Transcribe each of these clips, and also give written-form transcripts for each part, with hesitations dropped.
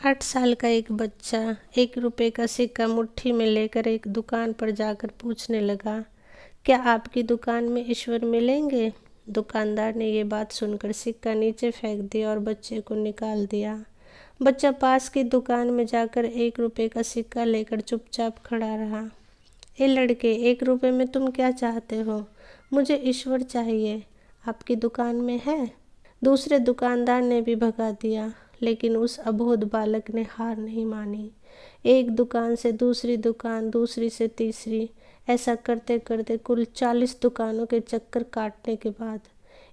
8 साल का एक बच्चा 1 रुपए का सिक्का मुट्ठी में लेकर एक दुकान पर जाकर पूछने लगा, क्या आपकी दुकान में ईश्वर मिलेंगे? दुकानदार ने ये बात सुनकर सिक्का नीचे फेंक दिया और बच्चे को निकाल दिया। बच्चा पास की दुकान में जाकर 1 रुपए का सिक्का लेकर चुपचाप खड़ा रहा। ए लड़के, 1 रुपए में तुम क्या चाहते हो? मुझे ईश्वर चाहिए। आपकी दुकान में है? दूसरे दुकानदार ने भी भगा दिया, लेकिन उस अबोध बालक ने हार नहीं मानी। एक दुकान से दूसरी दुकान, दूसरी से तीसरी, ऐसा करते करते कुल 40 दुकानों के चक्कर काटने के बाद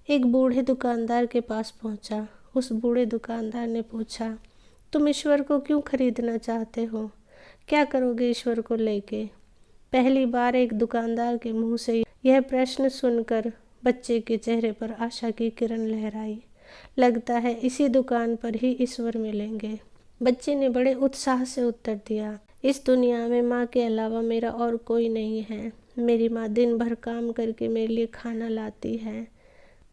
एक बूढ़े दुकानदार के पास पहुंचा। उस बूढ़े दुकानदार ने पूछा, तुम ईश्वर को क्यों खरीदना चाहते हो? क्या करोगे ईश्वर को लेके? पहली बार एक दुकानदार के मुंह से यह प्रश्न सुनकर बच्चे के चेहरे पर आशा की किरण लहराई। लगता है इसी दुकान पर ही ईश्वर मिलेंगे। बच्चे ने बड़े उत्साह से उत्तर दिया, इस दुनिया में माँ के अलावा मेरा और कोई नहीं है। मेरी माँ दिन भर काम करके मेरे लिए खाना लाती है।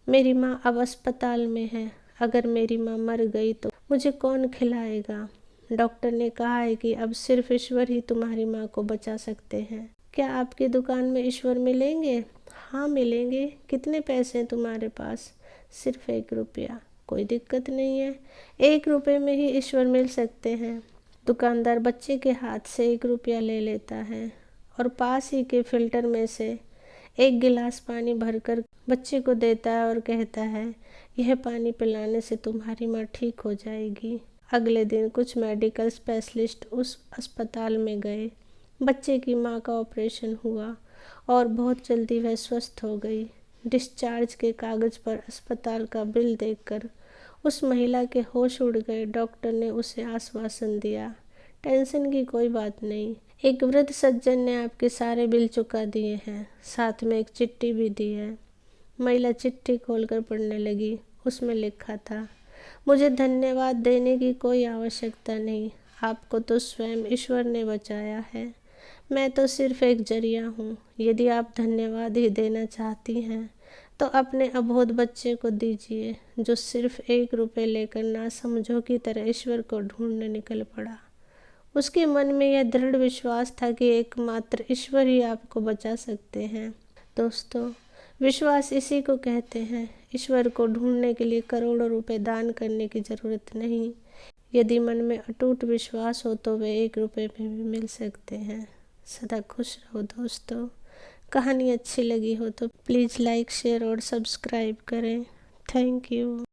मेरी माँ अब अस्पताल में है। अगर मेरी माँ मर गई तो मुझे कौन खिलाएगा? डॉक्टर ने कहा है कि अब सिर्फ ईश्वर ही तुम्हारी माँ को बचा सकते हैं। क्या आपकी दुकान में ईश्वर मिलेंगे? हाँ मिलेंगे। कितने पैसे हैं तुम्हारे पास? सिर्फ 1 रुपया। कोई दिक्कत नहीं है, 1 रुपए में ही ईश्वर मिल सकते हैं। दुकानदार बच्चे के हाथ से 1 रुपया ले लेता है और पास ही के फिल्टर में से एक गिलास पानी भरकर बच्चे को देता है और कहता है, यह पानी पिलाने से तुम्हारी माँ ठीक हो जाएगी। अगले दिन कुछ मेडिकल स्पेशलिस्ट उस अस्पताल में गए। बच्चे की माँ का ऑपरेशन हुआ और बहुत जल्दी वह स्वस्थ हो गई। डिस्चार्ज के कागज़ पर अस्पताल का बिल देखकर उस महिला के होश उड़ गए। डॉक्टर ने उसे आश्वासन दिया, टेंशन की कोई बात नहीं, एक वृद्ध सज्जन ने आपके सारे बिल चुका दिए हैं, साथ में एक चिट्ठी भी दी है। महिला चिट्ठी खोलकर पढ़ने लगी। उसमें लिखा था, मुझे धन्यवाद देने की कोई आवश्यकता नहीं, आपको तो स्वयं ईश्वर ने बचाया है। मैं तो सिर्फ एक जरिया हूँ। यदि आप धन्यवाद ही देना चाहती हैं तो अपने अबोध बच्चे को दीजिए, जो सिर्फ 1 रुपए लेकर नासमझों की तरह ईश्वर को ढूंढने निकल पड़ा। उसके मन में यह दृढ़ विश्वास था कि एकमात्र ईश्वर ही आपको बचा सकते हैं। दोस्तों, विश्वास इसी को कहते हैं। ईश्वर को ढूंढने के लिए करोड़ों रुपए दान करने की जरूरत नहीं। यदि मन में अटूट विश्वास हो तो वे 1 रुपए में भी मिल सकते हैं। सदा खुश रहो दोस्तों। कहानी अच्छी लगी हो तो प्लीज़ लाइक, शेयर और सब्सक्राइब करें। Thank you.